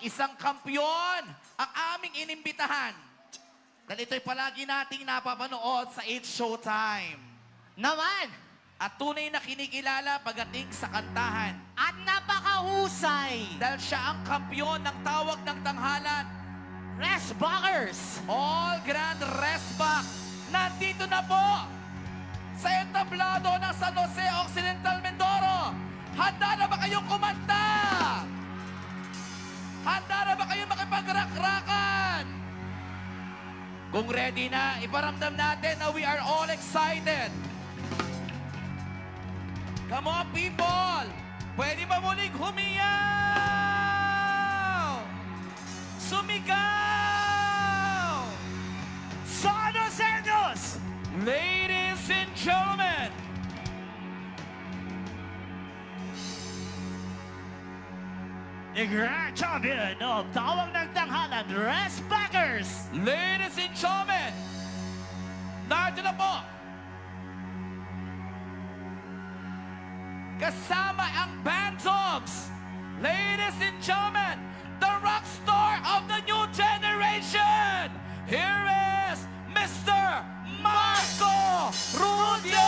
isang kampyon ang aming inimbitahan. Dahil ito'y palagi nating napapanood sa 8 Showtime. Naman! At tunay na kinikilala pagdating sa kantahan. At napakahusay! Dahil siya ang kampyon ng tawag ng tanghalan. Resbuckers! All Grand Resback. Nandito na po sa entablado ng San Jose Occidental Mindoro. Handa na ba kayong kumanta? Handa na ba kayong makipagrak-rakan? Kung ready na, iparamdam natin na we are all excited. Come on, people! Pwede ba muling humiyaw? Sumigaw! Sono Sergios! Ladies and gentlemen, The Grand Champion of Tawag ng Tanghalan, Resbuckers! ladies and gentlemen, narito na po. Kasama ang Band Dogs. Ladies and gentlemen, the rock star of the new generation. Here is Mr. Marco Rudio!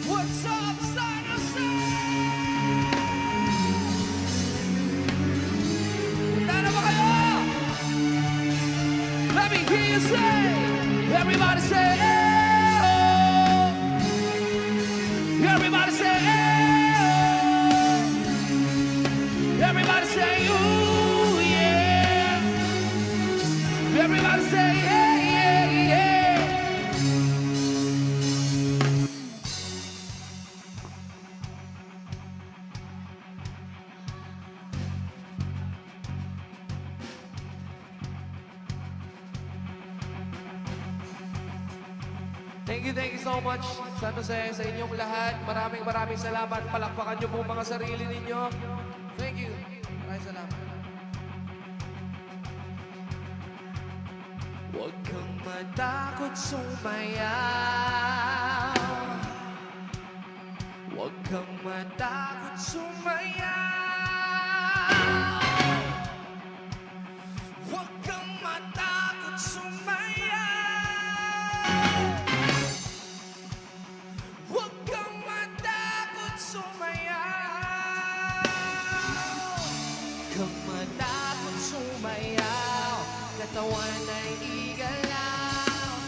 What's up, San Jose? Handa na ba kayo? Let me hear you say, everybody say, oh. Everybody say, oh. Everybody say, ooh, yeah. Everybody say, yeah, yeah, yeah. Thank you so much, San Jose, sa inyong lahat. Maraming salamat. Palakpakan niyo po mga sarili ninyo. Thank you. Maraming salamat. Huwag kang matakot sumayaw. Huwag kang matakot sumayaw. Huwag kang matakot sumayaw. Huwag kang matakot sumayaw. Huwag kang matakot sumayaw. Katawan ay igalaw.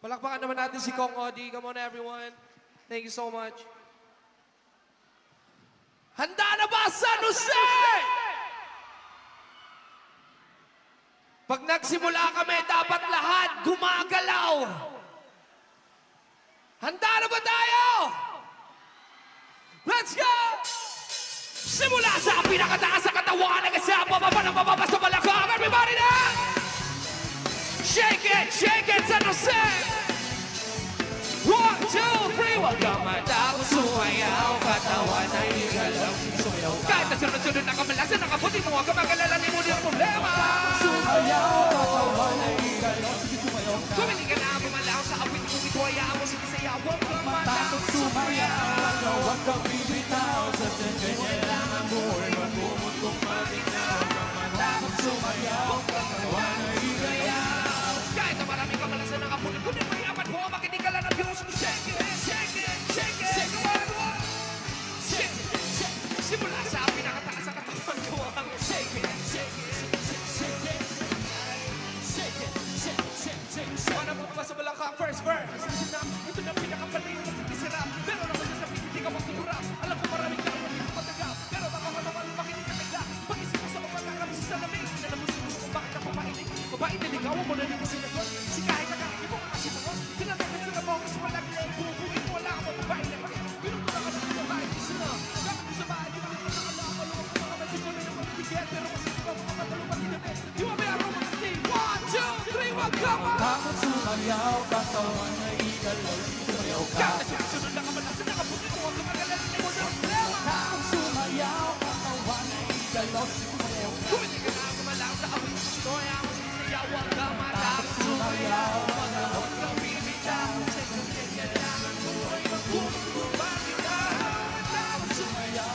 Palakpakan naman natin si Kong Odi. Come on, everyone. Thank you so much. Handa na ba, San Jose? Pag nagsimula kami, dapat lahat gumagalaw. Handa na ba tayo? Let's go! Simula sa pinakataas sa katawan, hanggang sa pababa sa balakang. Everybody na! Shake it, San Jose! 1, 2, 3, huwag kang matakot sumayaw. Katawan ay igalaw, sumayaw ka. Kahit na sunod-sunod na kamalasan, nakaputi mo, huwag kang mag-alala, di mo din ang problema. Sumayaw, katawan ay igalaw, sige sumayaw ka. Kung hindi ka na bumalaw sa awit, kung ito hayaan mo, sige sayaw. Huwag kang matakot sumayaw. Huwag kang bibitaw, sa ganyan lang ang buhay. Huwag kung matinaw, huwag kang matakot sumayaw. Katawan ay igalaw. Kahit na maraming kamalasan, nakaputi-puti, mayaman mo, makinig ka lang ng Diyos mo. Shake it, shake it, shake it. Shake it, everyone. Shake it, shake it. Simula sa pinakataas sa katawan ko ang shake it, shake it, shake it, shake it. niligawan mo na rin kasi nagon. Si kahit nakakibok ka kasi nagon. Tinatapos na mo kasi palagi na ibubuhin mo. Wala ka mo babae na pag pinuto na kasi ng babae. Kasi na, kapag mo sa bahay, di ka rin nakakalaman. Luwag ko mga may gusto na yung magbibigyan. Pero kasi di ba mga matulungan din natin. Di ba may araw mag-stay? 1, 2, 3, wag ka mo! Bakit sumayaw, katawan na igalaw, sumayaw ka. Kaya sunod na ka man lang sa nakabuti mo. Huwag ka magalang mo ng problema. Bakit sumayaw, katawan na igalaw, sumayaw ka. Kung hindi ka na gumalang sa awit mo, kaya mo sinayaw. Huwag ka matapos Sumayaw, Huwag kang bibitaw. Sa kanya kailangan mo ay magbubugbangin ka.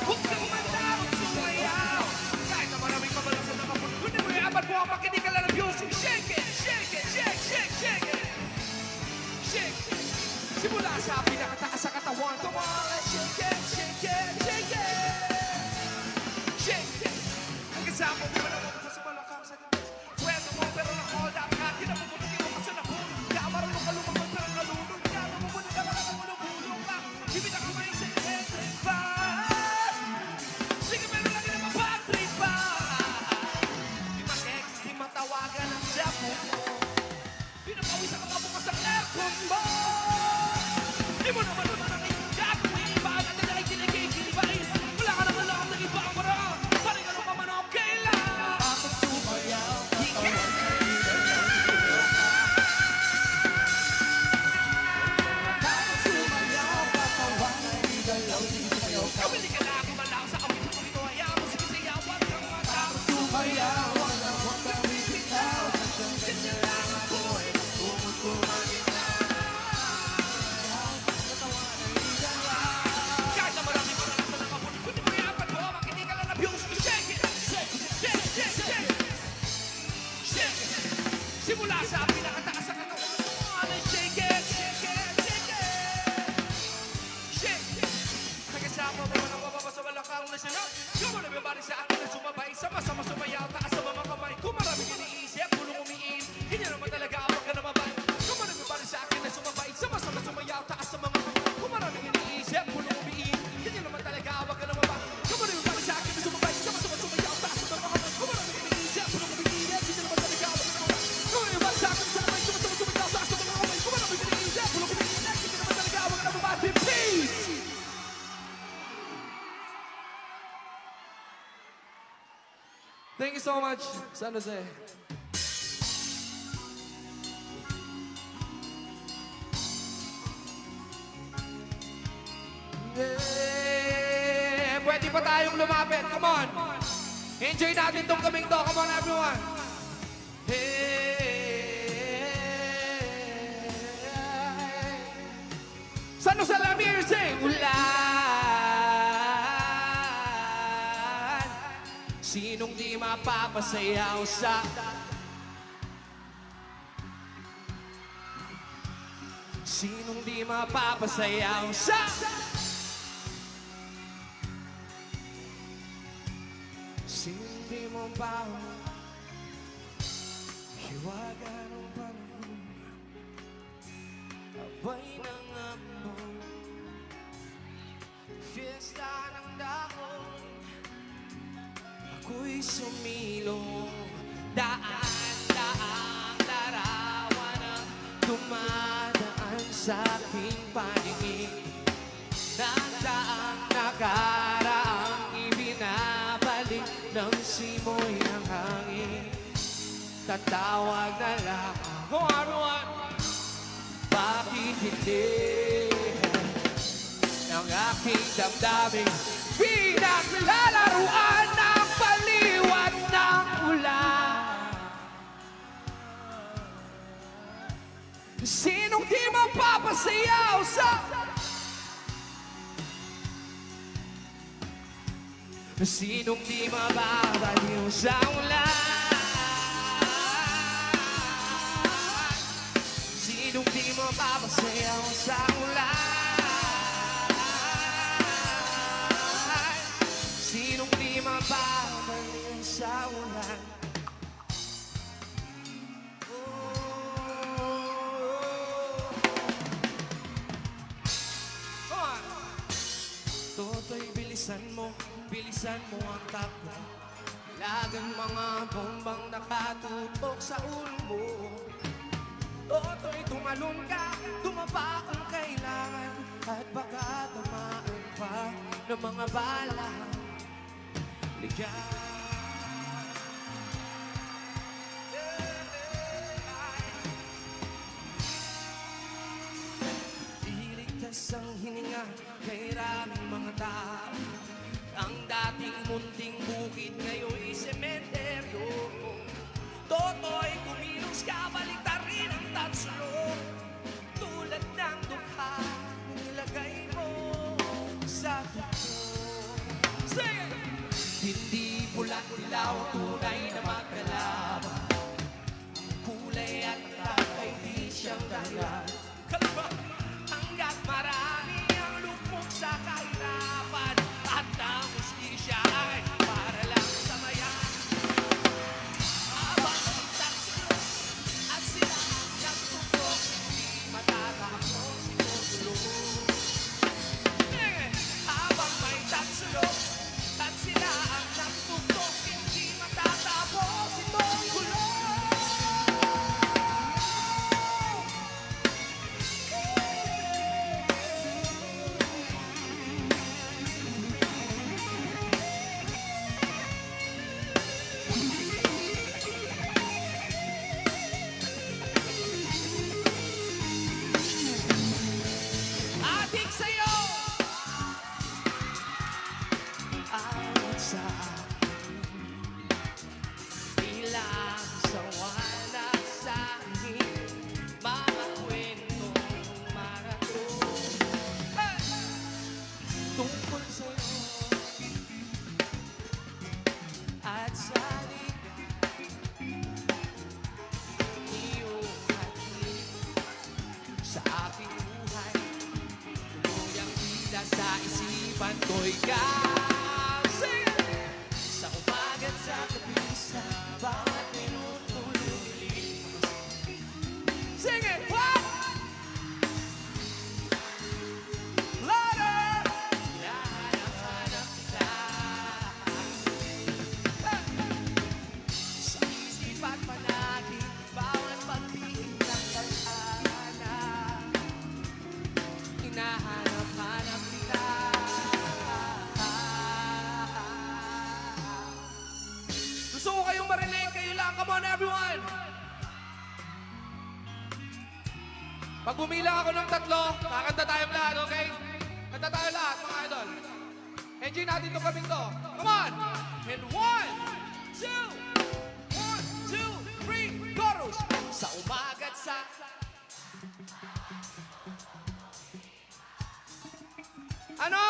Huwag kang matapos sumayaw. Kahit na maraming kabalang sa nakabuti. Kung di mo iaban mo ang makinig ka lang ng music. Shake it, shake it, shake, shake, shake it. Shake. Simula sa pinakataas sa katawan. Come on, let's shake it, shake it, shake it. Shake it. Ang kasama mo na mo sa balakang sa gabi. Sweldo mo pero na-hold up ka. Kinabubuti mo kasi nabulong. Kaya marunong ka lumabag pero nalulong. Kaya nabubuti ka para bulong ka. Hindi na kamay sa electric fan. Sige pero lagi naman bad trip pa. Di mag-text, di matawagan ang cellphone mo. Di na pawisan ka bukas ang aircon mo. Di mo naman ang iyong gagawin. Bakit natin na ikinig-ikilibain? Wala ka naman lang ng iba ang paraan. Paring ano pa man okay lang. Bakit sumayaw, katawan na Bakit sumayaw, katawan na igalaw, sumayaw ka. Kawili ka na gumalaw sa awit mo ito. Hayaan mo sige sayawan kang matapos. Sumayaw, huwag kang bibitaw. Kanya lang ako ay kumagumagin na. Kahit na marami ko na lang sa nakapunin. Kung di mo iapan mo, makinig ka lang ng music. Shake it, shake it, shake it, shake it. Shake it. Simula sa pinakataas sa katawan mo. Shake it, shake it, shake it. Shake it. Nagkasama mo na bababa sa balakang na siya. Come on, everybody sa akin na sumabay. Sama-sama sumayaw, taas sa mga kamay. Kung maraming iniisip, pulong umiin. Ganyan naman talaga, huwag ka na mabay. Come on, everybody sa akin na sumabay. Sama-sama sumayaw, taas sa mga kamay. Kung maraming iniisip, pulong umiin. Ganyan naman talaga, huwag ka na mabay. Come on, everybody sa akin na sumabay. Sama-sama sumayaw, taas sa mga kamay. Kung maraming iniisip, pulong umiin. Ganyan naman talaga, huwag ka na mabay. Come on, everybody sa akin na sumabay. Sama-sama sumayaw, taas sa mga kamay. Kung maraming iniisip, pulong umiin. Ganyan naman talaga, huwag ka na mabay. Peace! Thank you so much, San Jose. Pwede pa tayong lumapit. Come on. Enjoy natin tong kaming to. Come on, everyone. San Jose la music. Ulan. Sinong di mapapasayaw sa Sinong di mapapasayaw sa Sinong di mo ba hiwaga ng panahon abay ng amon fiesta ng dahon ako'y sumilong daan-daan larawan ang dumadaan sa aking paningin nandaang nakaraang ibinabalik ng simoy ng hangin tatawag na lang ako everyone bakit hindi ang aking damdamin pinaglalaruan ng paliwan ng ulan. Sinong di mapapasayaw sa Sinong di mababaliw sa ulan? Sinong di mapapasayaw sa ulan? Sinong di mababaliw sa ulan? Toto'y bilisan mo ang takbo. Lagang mga bombang nakatutok sa ulo mo. Toto'y tumalon ka, tumapa kung kailangan, at baka tamaan pa ng mga bala. Ligaw. Iligtas ang hininga kay raming mga tao. Ang dating munting bukid ngayon'y sementeryo. Toto'y kumilos ka, baliktar rin ang tatlo. Tulad ng dukha na nilagay mo sa tuto. Hindi pula't dilaw, tunay na magkalaban. Ang kulay at takay di siyang dahilan. Kalma! Hanggat marami ang lupok sa kahirapan, at ang hustisya ay para lang sa mayan. Habang nagtagsulong at sila ang nagtupok, hindi matatapos itong tulong. Habang may tagsulong at sila ang nagtupok, hindi matatapos itong tulong. Adik sa'yo! Awit sa akin, bilang sawana sa akin, mga kwentong maraton. Hey! Tungkol sa'yo at sa ligaw, iyong hatid sa aking buhay. Tuluyang bida sa isipan ko ikaw. Sing it! Sa umaga't sa gabi, sa bawat minutong lumilipas. Sing it! What? Louder! Hinahanap-hanap kita. Hey! Sa isip at panagin, bawat pagtingin ng tadhana. Hinahanap-hanap kita. Gusto ko kayong marinig, kayo lang. Come on, everyone! Pag bumilang ako ng 3, kakanta tayong lahat, okay? Kanta tayo lahat, mga idol. Enjoy natin itong kaming to. Come on! And 1, 2, 1, 2, 3, chorus! Sa umaga't sa Ano?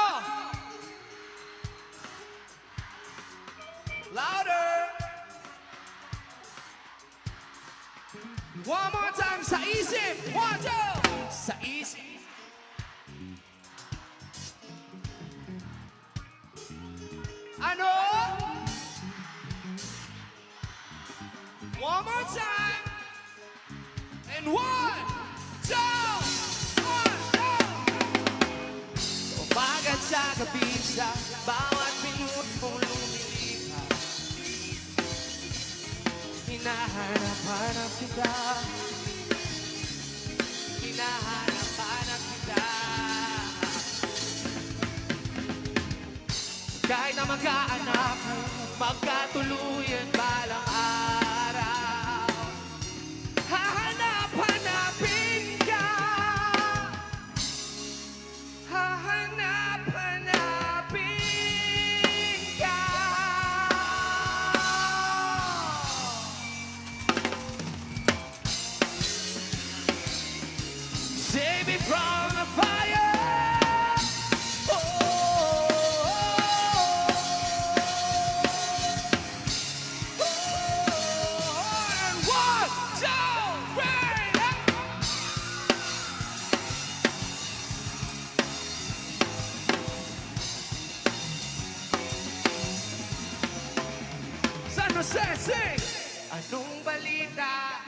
louder. One more time, sa isip! 1, 2! Sa isip. Ano? One more time! And 1, 2! 1, 2! Umagat sa gabi, sa bawat minutong lumilipas. Hinahanap-hanap kita. Hinahanap-hanap kita. Kahit na magkaanak, magkatuluyan balang araw. Hahanap-hanapin ka. Hahanap-hanapin ka. Save me from the fire. Oh, And 1, 2, 3! San Jose, sing! anong balita?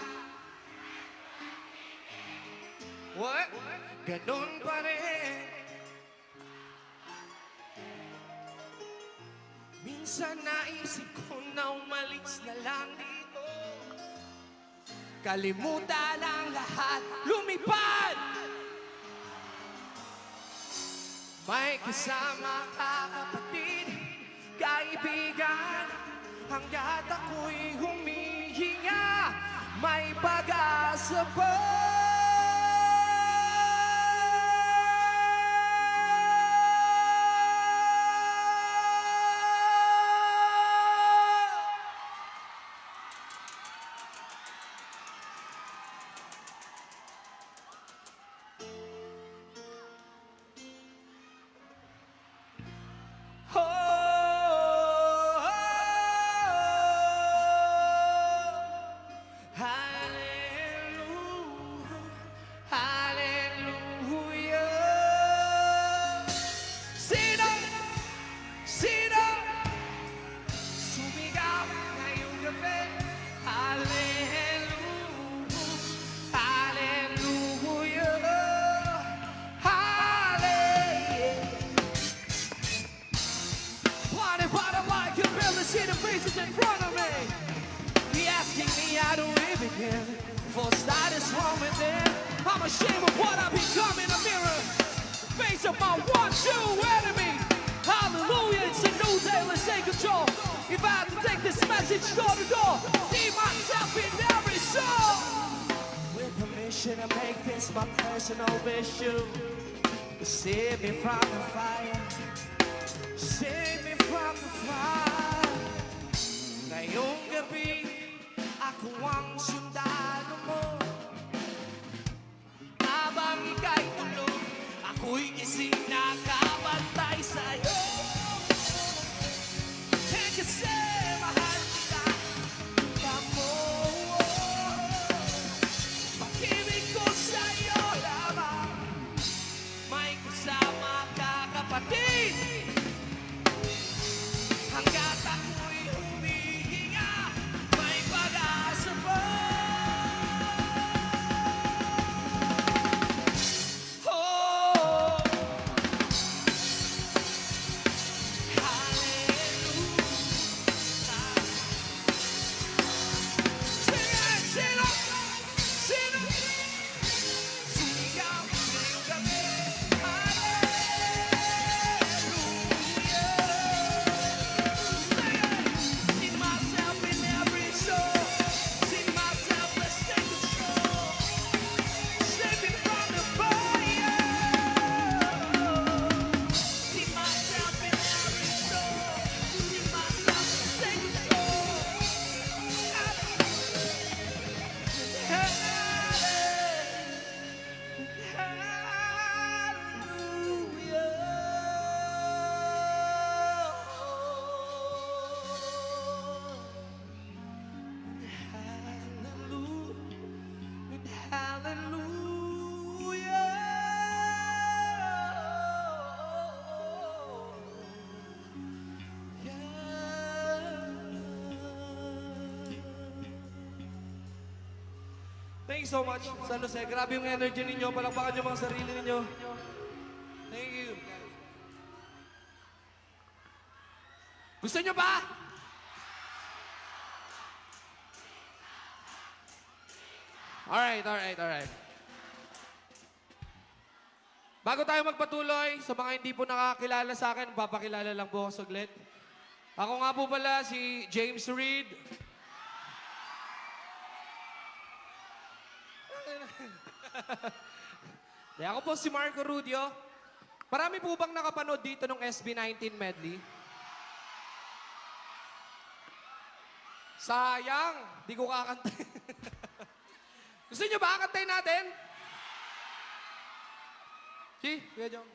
What? Ganon pa rin. Minsan naisip ko na umalis na lang dito. Kalimutan ang lahat, lumipad. May kasama ka kapatid, kaibigan. Hanggat ako'y humihinga, may pag-asa pa. See the faces in front of me. He asking me how do we begin. For start is wrong with them. I'm ashamed of what I've become in the mirror. Face of my one true enemy. Hallelujah, it's a new day, let's take control. If I had to take this message door to door, see myself in every soul. With permission to make this my personal issue. Save me from the fire. Save me from the fire. Ngayong gabi, ako ang sundalo mo. Habang ika'y tulog, ako'y gising nakabantay sa'yo. Kasi mahal kita, kita mo. Pag-ibig ko sa'yo lamang. May kasama ka kapatid. Hanggat ako'y humihinga, may pag-asa pa. Oh, hallelujah. Sino? Sumigaw ngayong gabi. See myself in every soul. See myself, let's take control. Save me from the fire. See myself in every soul. See myself, let's take Thank you so much, San Jose. Grabe yung energy ninyo. Palakpakan nyo mga sarili ninyo. Thank you. Gusto nyo ba? Alright. Bago tayo magpatuloy, sa mga hindi po nakakilala sa akin, papakilala lang po ako saglit. Ako nga po pala si James Reid. Ako po si Marco Rudio. Marami po bang nakapanood dito ng SB19 medley? Sayang, di ko kakantay. Gusto nyo ba kakantay natin? Si, Kuya Jong.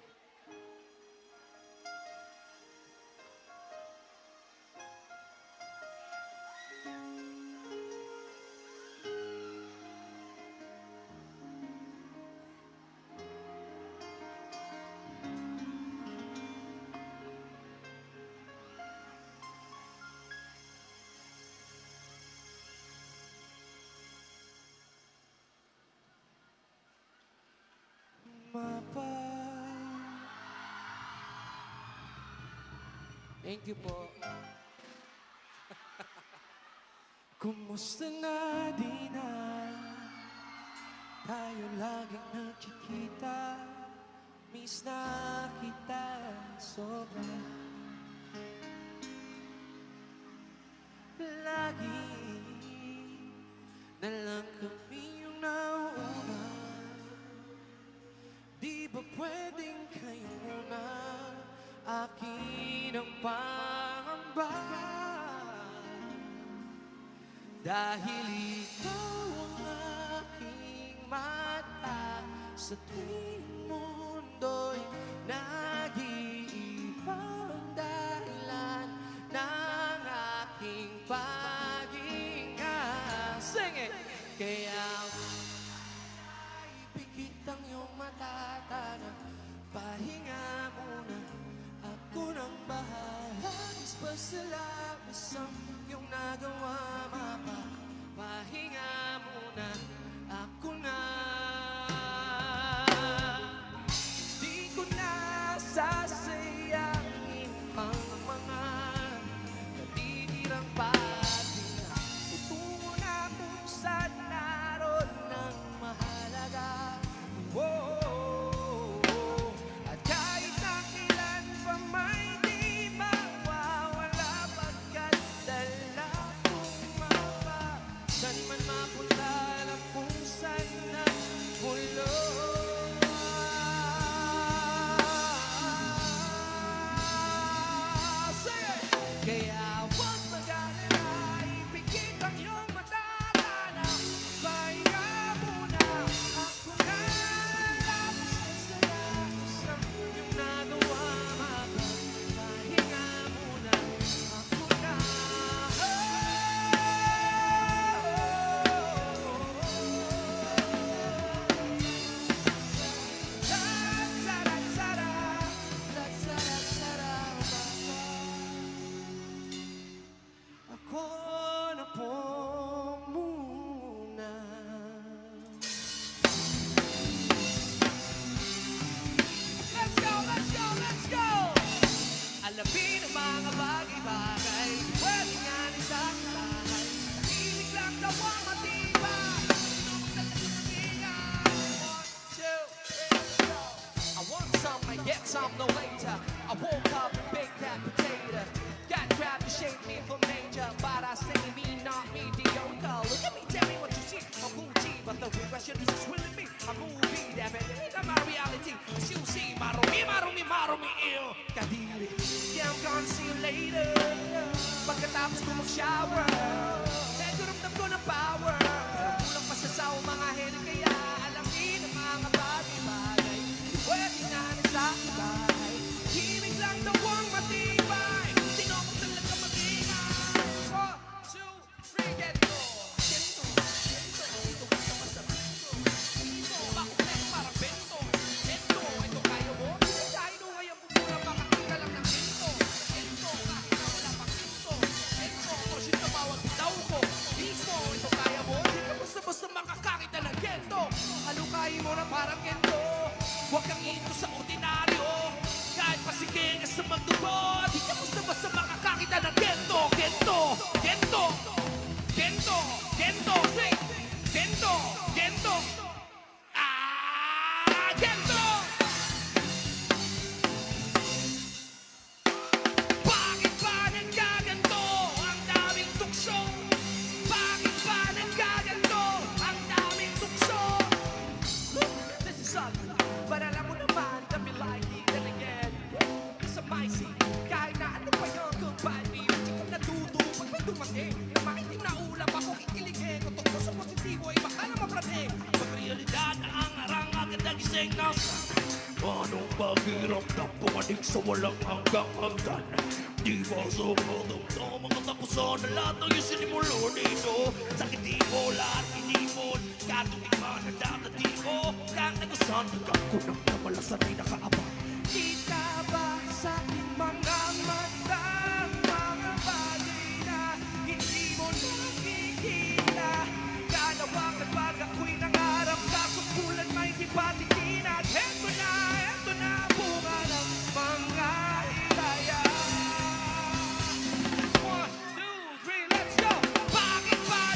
Thank you po. Kumusta na di na tayo laging nagkikita? Miss na kita sobra. Lagi na lang kami yung nauna. Di ba pwedeng kayo muna? Akin ang pangamba. Dahil ikaw ang aking mata sa tuwing mundo'y nag-iibang dahilan ng aking paghinga. Sing it! Kaya ipikit ang iyong mata, tana, pahinga muna. Ako nang bahala, basta labis ang iyong nagawa, mapa. Pahinga muna, ako na. Di ko na sasayangin ang mga natitirang patina. Tutungo na kung saan naroon ng mahalaga. At kahit na kailan pa may di mawawala, pagkat dala kong mapa. Saan man mapunta, alam kung saan nagmulong. Kaya huwag mag-alala, ipikit ang iyong mata, tana, pahinga muna. Ako na labis sa labis ang iyong nagawa, mapa. Pahinga muna, ako na. Ako na po muna. Let's go, let's go, let's go! Alamin ang mga bagay-bagay, pwede nga rin sa bahay. Ibig lang daw ang matibay. One, two, three, go! I want some, I get some, no later. I woke up and baked that potato. Got trapped to shake me for major, but I say me, not mediocre. Look at me, tell me what you see. I'm Gucci, but the real question is really me. I'm movie, damn it, not my reality. As you see, marumi, ew, kadiri. Yeah, I'm gonna see you later. Pagkatapos ko mag-shower, medyo ramdam ko ng power. Pero kulang pa sa sao mga heri, kaya alamin ang mga bagay-bagay. Pwede na sa bahay, himig lang daw ang matibay. Tinokot talaga mag-ingay. 1, 2, 3, get go! Gento, gento, ito gusto ka sa bento. Ito, bakit parang bento. Gento, ito kaya mo? Dahil nung ngayon pumura, makakita lang ng gento. Gento, kahit na wala pang gento. Gento, portion na bawat bitaw ko. Mismo, ito kaya mo? Di ka basta-basta makakakita ng gento. Halukain mo na parang gento. Huwag kang ito sa ordinaryo. Kahit pasigil ka sa magdugo, di ka basta-basta makakakita ng gento. Gento, gento, gento, gento, say, gento, gento. Ah, gento! Bakit ba nagkaganto ang daming tukso? Bakit ba nagkaganto ang daming tukso? This is ugly, but alam mo naman, dami like it and again. Sa maisi, kahit na ano pa yung goodbye me, hindi ko natuto pag may dumating na maitim na ulap ako kikiligin. Kung tungkol sa positibo ay baka na maprating. Pag realidad na ang arang agad nagising na anong pakiramdam pumanik sa walang hanggang hagdan? Di ba sobrang ito mga tapusan na lahat ng yung sinimulo nito? Sakit di mo, lahat inipon, katulig man na dadati mo. Kahit nagusan, hanggang ko nang namalasan ay nakaabang. Kita ba sa aking mga mata, mga bagay na hindi mo nakikita? Kalawang at pag ako'y nangarap, kasukulan may di patikin. At eto na, bunga ng mga hidaya. 1, 2, 3, let's go! Bakit ba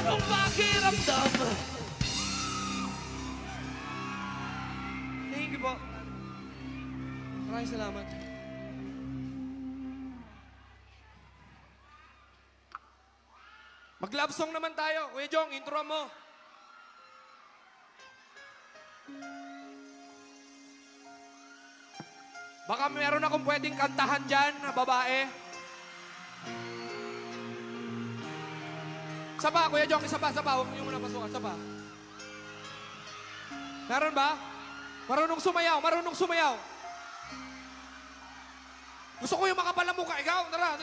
Anong pakiramdam? Thank you po. Maraming salamat. Mag-love song naman tayo. Kuya Jong, intro mo. Baka meron akong pwedeng kantahan dyan na babae. Isa pa, Kuya Jong, isa pa. Huwag niyo muna pasukan, isa pa. Meron ba? Marunong sumayaw. Gusto ko yung makapal na mukha. Ikaw, tara.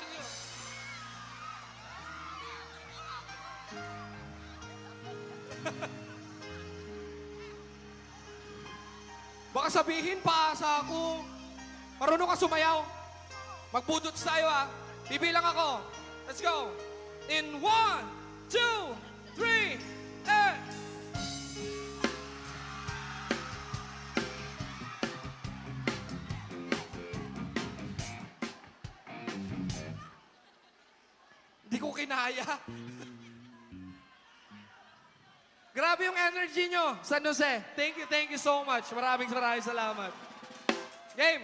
Baka sabihin pa sa ako, marunong ka sumayaw. Magbudot tayo ah. Bibilang ako. Let's go. In 1, 2, 3, and... Hindi ko kinaya. Grabe yung energy nyo, San Jose. Thank you so much. Maraming salamat. Game!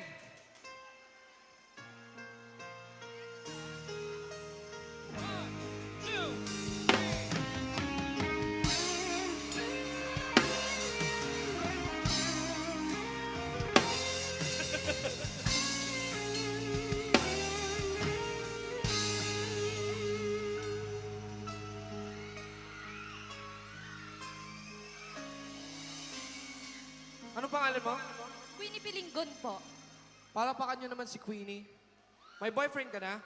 Ano pangalan mo? Queenie Pilinggon po. Palapakan nyo naman si Queenie. May boyfriend ka na?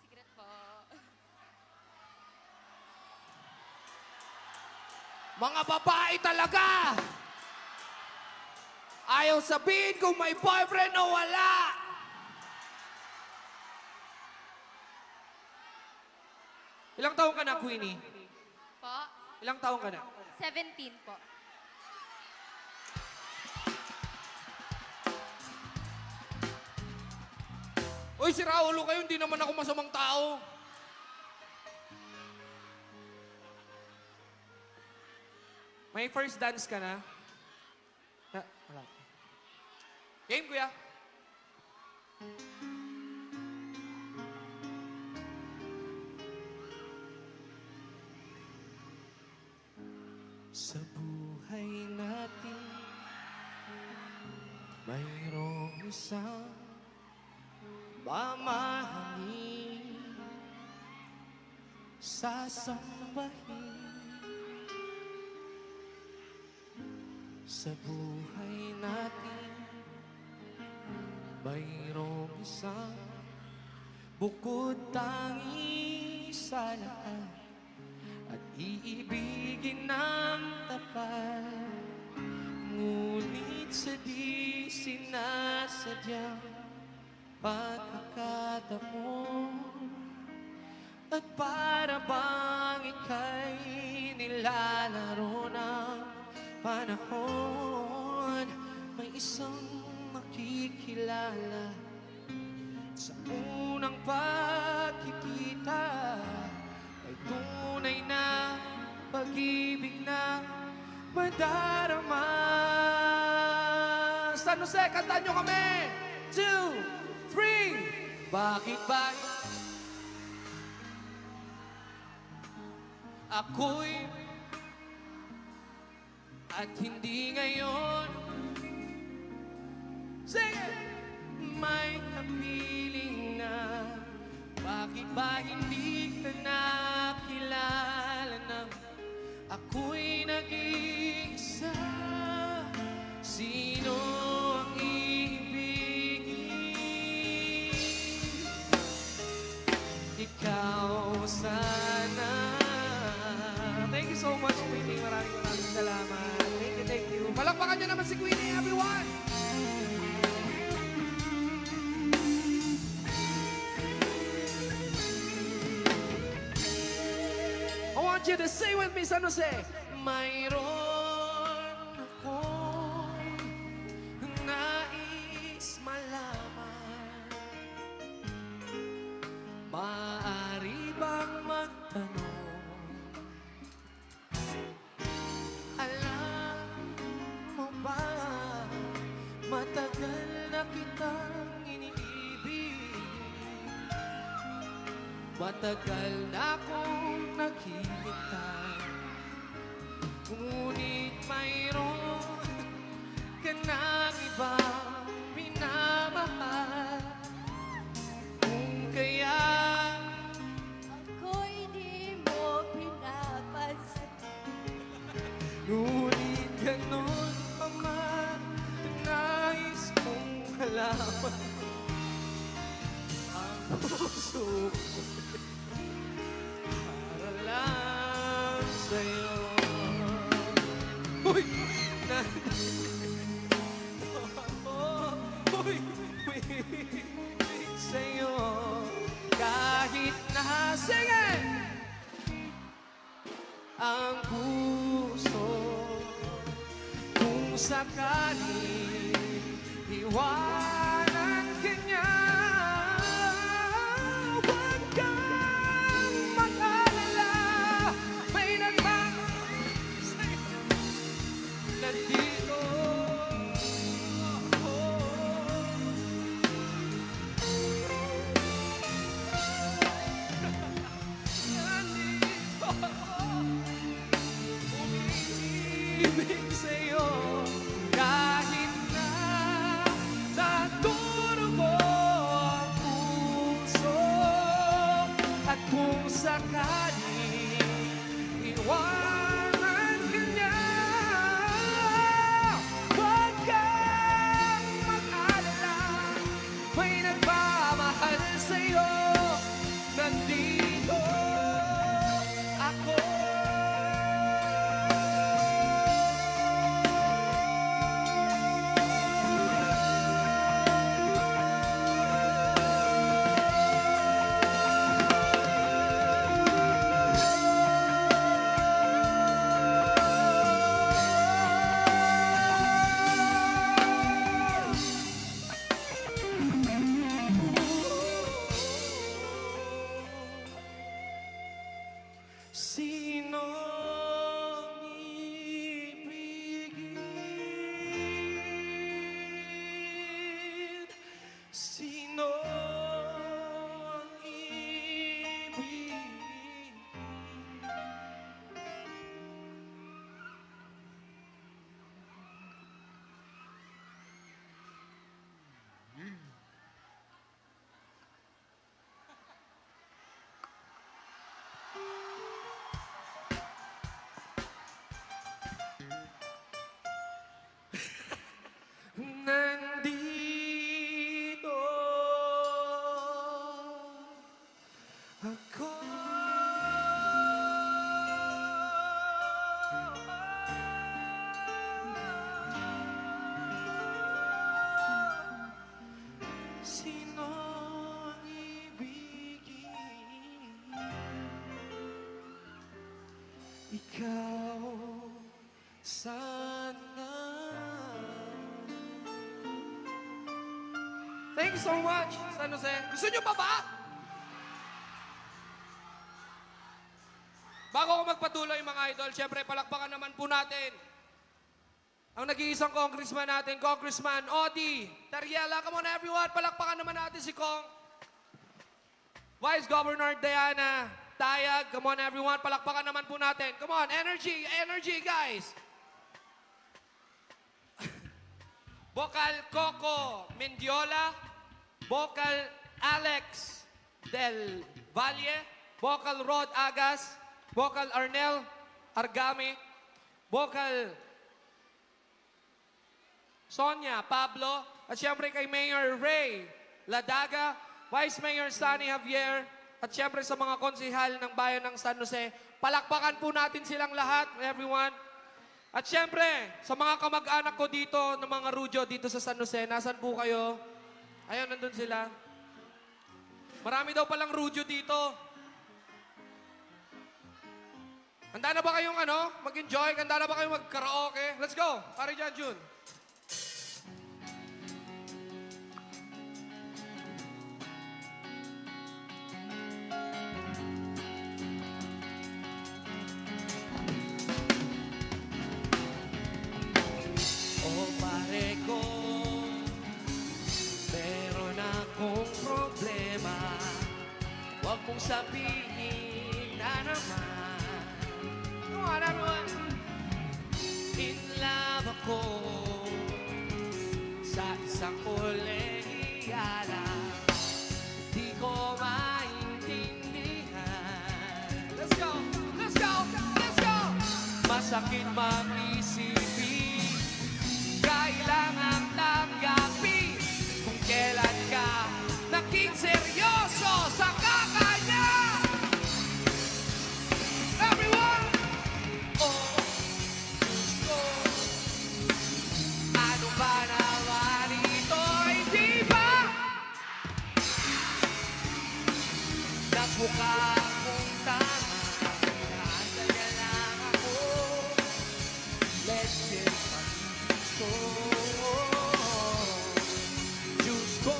Secret po. Mga babae talaga! Ayaw sabihin kung may boyfriend o wala! Ilang taong ka na, Queenie? Po? Ilang taong ka na? 17 po. Uy, si Raulo kayo, hindi naman ako masamang tao. May first dance ka na? Wala. Game, kuya. Sa buhay natin, mayroong isang mamahangin, sasambahin. Sa buhay natin, mayroong isang bukod tangi sa lahat at iibigin ng tapat. Ngunit sa di sinasadyang pagkakataon at para bang ika'y nilalaro ng panahon, may isang makikilala sa unang pagkikita ay tunay na pag-ibig na madarama. San Jose, kantahan nyo kami! 2, 3. Bakit ba ako'y at hindi ngayon? Sing it! May kapiling na bakit ba hindi ka nakilala nang ako'y nag-iisa? Sino ang ibigin? Ikaw sana. Thank you so much, Queenie. Maraming salamat. Thank you. Palakpakan niyo naman si Queenie, everyone! I want you to say with me, San Jose. Mayroon akong nais malaman. Maaari bang magtanong Matagal na akong naghihintay, ngunit mayroon ka ng ibang minamahal. Kung kaya Ako'y di mo pinapansin. ngunit ganun pa man, nais kong malaman ang puso ko para lang sa'yo. Uy! Uy! Uy! Sa'yo kahit na sige ang puso, kung sakali iwanan ka niya, huwag kang mag-alala, may nandito. Umiibig sa'yo kahit na naturugo ang puso. At kung sakali iwanan ka niya, huwag kang mag-alala, may nagmamahal sa'yo. Nandito ako. Sinong ibigin? Sinong ibigin? Nandito ako. Sinong ibigin? Ikaw sana. Thank you so much, San Jose. Gusto nyo pa ba? Bago ako magpatuloy, mga idol, syempre palakpakan naman po natin ang nag-iisang congressman natin, Congressman Odi Tariela. Come on everyone, palakpakan naman natin si Kong. Vice Governor Diana Tayag. Come on everyone, palakpakan naman po natin. Come on, energy, energy guys. Vocal Coco Mendiola. Vocal Alex Del Valle, Vocal Rod Agas, Vocal Arnel Argame, Vocal Sonia Pablo, at syempre kay Mayor Ray Ladaga, Vice Mayor Sunny Javier, at syempre sa mga konsihal ng bayan ng San Jose. Palakpakan po natin silang lahat, everyone. At syempre, sa mga kamag-anak ko dito, ng mga Rujo dito sa San Jose, nasan po kayo? Ayun, nandun sila. Marami daw palang Rujo dito. Handa na ba kayong mag-enjoy? Handa na ba kayong mag-karaoke? Let's go! Pare dyan, Jun. Oh, pare ko, meron akong problema. Huwag mong sabihin masakit mag-isipin. Kailangan tanggapin kung kailan ka naging seryoso sa kakanya. Everyone! Oh, Diyos ko, ano ba naman ito? Hindi ba nagbuka akong tama? Nasaya lang ako. Let's get gusto. Diyos ko,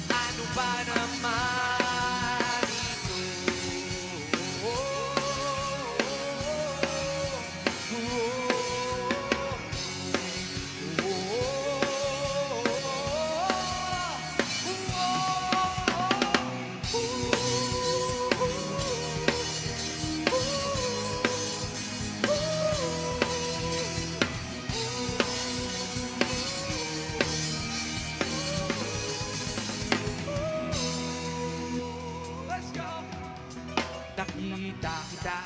ano ba naman ito? Let's go! Nakita kita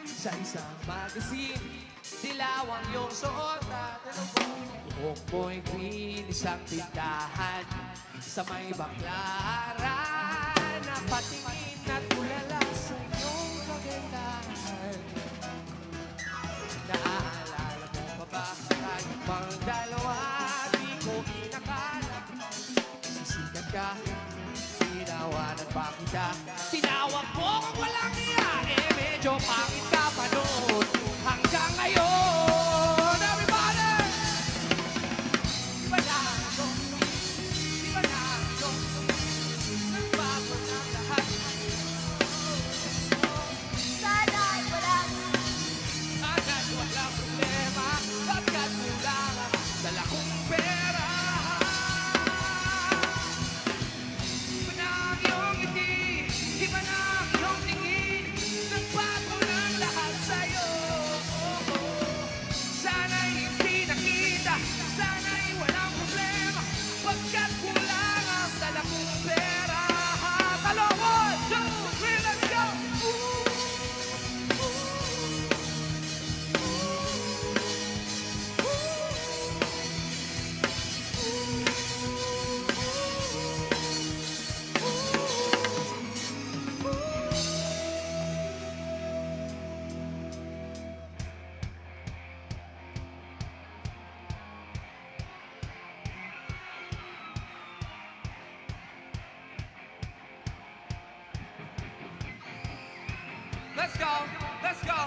sa isang magazine. Dilaw ang iyong suot at buhok mo'y green. Isang tindahan sa may baklaran. Napatingin at tulala sa iyong kagandahan. Naaalala mo pa ba tayo pang dalawa? Di ko inakala sisikat ka. Tinawanan pa kita. Tinawag mo kung walang iya. Eh medyo pangit ka pa noon. Hanggang ngayon. Everybody! Di ba na ito? Di ba na ito? Nagbago na lahat. Sana'y walang Agad walang problema. Agad kulangan. Dala kong pera. Iba na ang iyong ngiti. Iba na ang iyong tingin. Nagbago ng lahat sa'yo. Sana'y hindi nakita. Sana'y walang problema. Pagkat kulang ang dala kong pera. Talo, 1, 2, 3, let's go! Let's go! Let's go!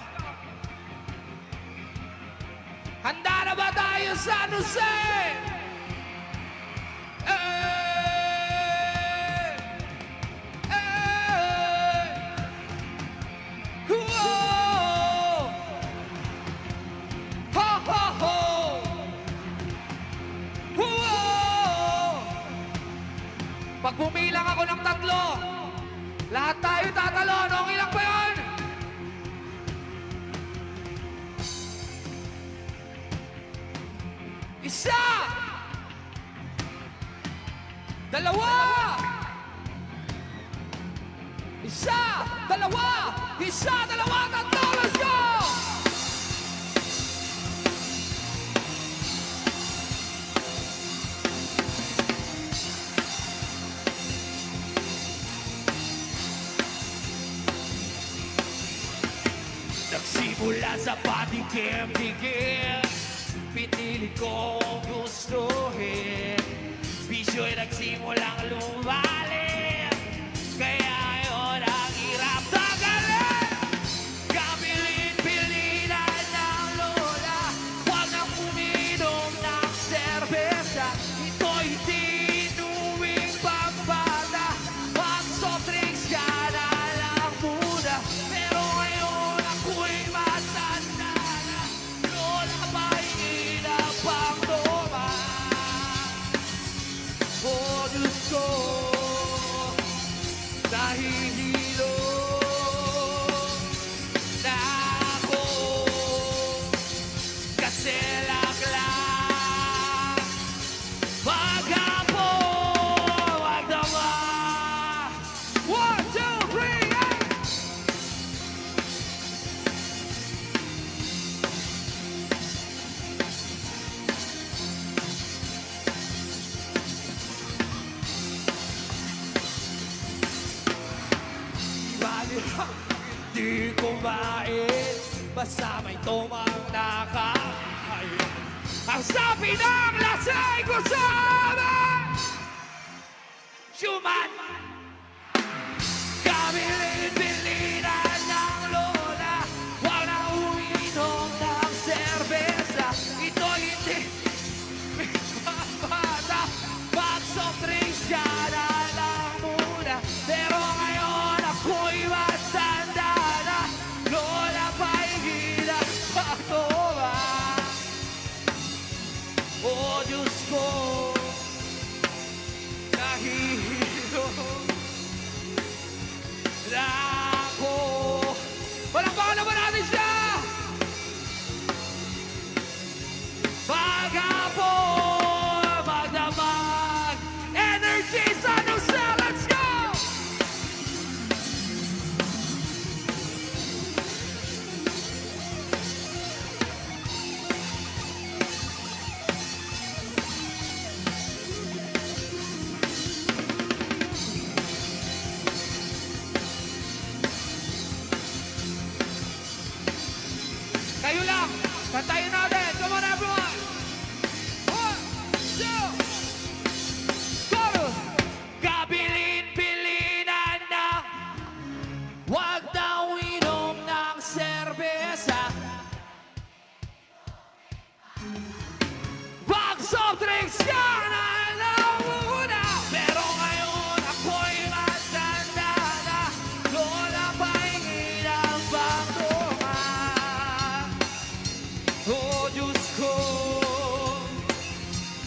Handa na ba tayo sa Jose? Whoa! Ho, ho, ho! Whoa! Pag bumilang ako ng 3, lahat tayo tatalon. Okay lang ba yun? Isa! Dalawa! Isa! Dalawa! Isa! Dalawa! Tatlo! Let's go! Nagsimula sa patigim-tigim. Pinili ko gustuhin. Bisyo'y nagsimulang lumalim. Kaya yun ang hirap tagalin. Kabilin-bilinan ng lola. Huwag nang uminom ng serbesa. Ito'y tinuwing pagbata. Ang soft drinks ka na lang muna. Pero ngayon ako'y matanda na. Lola, pahingi pang toma. Oh, Diyos ko, dahil Di kumain, basta may tumang nakain. Ang sabi ng lasing ko sa amin! Human! Kabilin-bilinan ng lola, wag na uminom ng serbesa. Ito hindi bata, pag soft drinks ka na lang muna. Pero ngayon ako'y matanda na, lola pahingilan ako ba? Oh Diyos ko, nahihilo na ako. Palakpakan naman natin siya! Maghapon, magdamag, energy sa Jose, let's go! Kayo lang, kantayin natin. Come on everyone! 1, 2, go! Kabilin-bilinan na, wag daw inom ng serbesa. Wag soft drinks ka na lang muna. Pero ngayon ako'y matanda na, lola pahingi ng bangoma. Oh Diyos ko,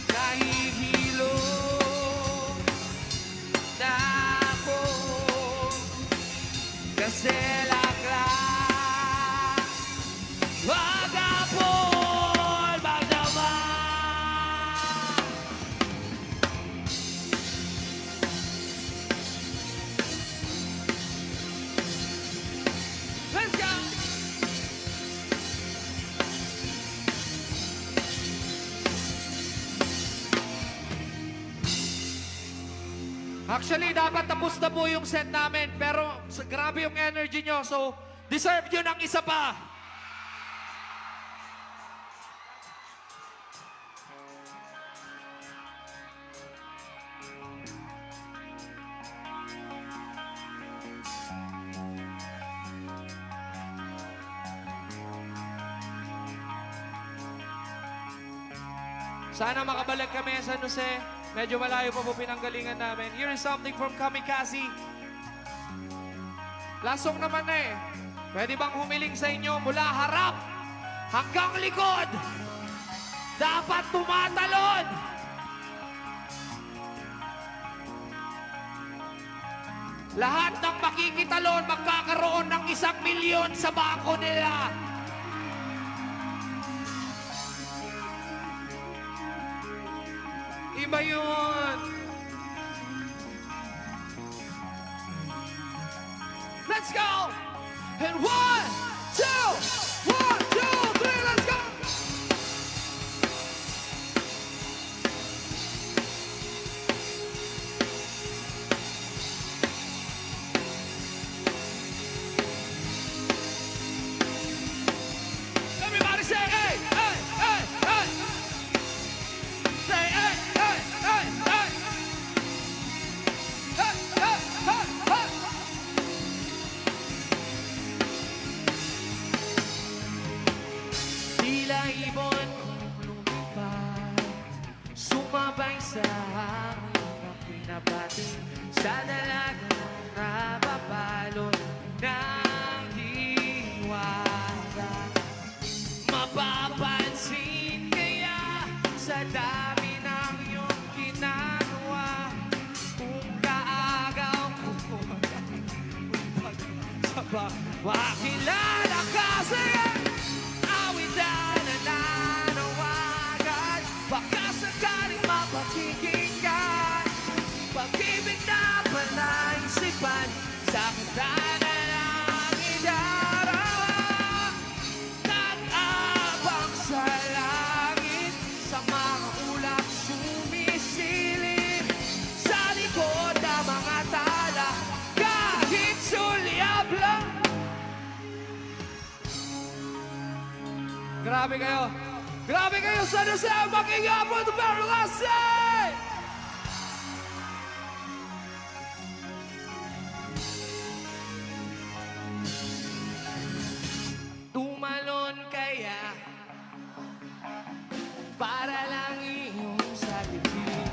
nahihilo na ako. Kasi lakla, maghapon, magdamag. Let's go! Actually, dapat tapos na po yung set namin, pero grabe yung energy nyo, so deserve nyo ng isa pa. Sana makabalik kami sa San Jose. Medyo malayo pa po pinanggalingan namin. Here is something from Kamikaze. Lasong naman na eh. Pwede bang humiling sa inyo mula harap hanggang likod? Dapat tumatalon. Lahat ng makikitalon magkakaroon ng 1,000,000 sa bangko nila. Iba yun. Let's go! And 1, 2, 1, 2, 3, let's go! Everybody say, hey, hey, hey, hey! Say, hey, hey, hey, hey! Hey, hey, hey, hey! Tila ibon lumipad, sumabay sa hangin na pinabati sa dalagang nababalot ng hiwaga. Mapapansin kaya sa dami ng iyong ginagawa, kung kaagaw ko sa makilala ka sa'yo. Awitan na nanawagan, baka sakaling mapakikinggan. Pag-ibig na palaisipan, sa kanta na lang idarama. Nag-abang sa langit, sa mga ulap sumisilip. Sa likod ng mga tala, kahit sulyap lang. Grabe kayo. Grabe kayo, San Jose, pakinggan po the very last day! Tumalon kaya para lang iyong sagutin.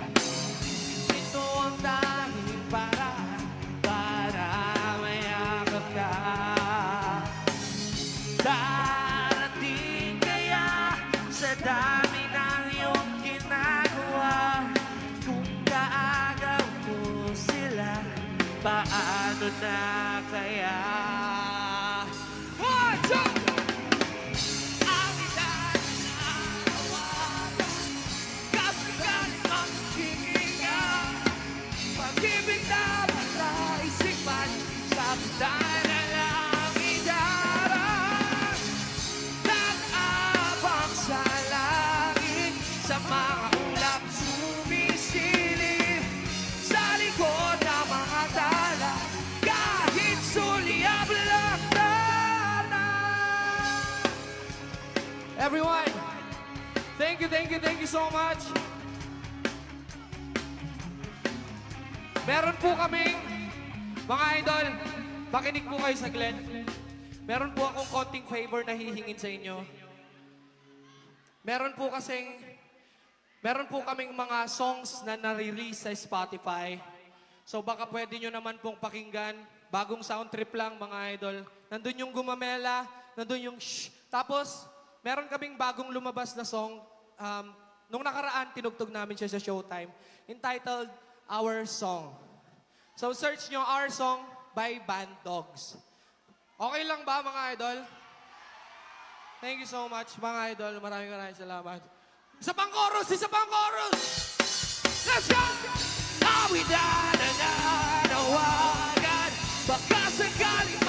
Ito ang tanging para mayakap ka. Darating kaya sa dami ng iyong ginagawa. Kung kaagaw mo sila, paano na kaya? One, two! Pag-ibig na pala isipan sa dahil na lang idarang nag-abang sa langit sa mga ulap sumisilip sa likod ng mga tala kahit sulyap lang na. Everyone, thank you so much. Meron po kaming, mga idol, makinig po kayo sa Glenn. Meron po akong konting favor na hihingin sa inyo. Meron po kaming mga songs na nare-release sa Spotify. So baka pwede nyo naman pong pakinggan. Bagong sound trip lang, mga idol. Nandun yung Gumamela, nandun yung shh. Tapos, meron kaming bagong lumabas na song. Nung nakaraan, tinugtog namin siya sa Showtime. Entitled, Our Song. So search nyo Our Song by Band Dogs. Okay lang ba mga idol? Thank you so much mga idol. Maraming salamat. Isa pang chorus! Let's go! Awit na nanawagan, baka sakaling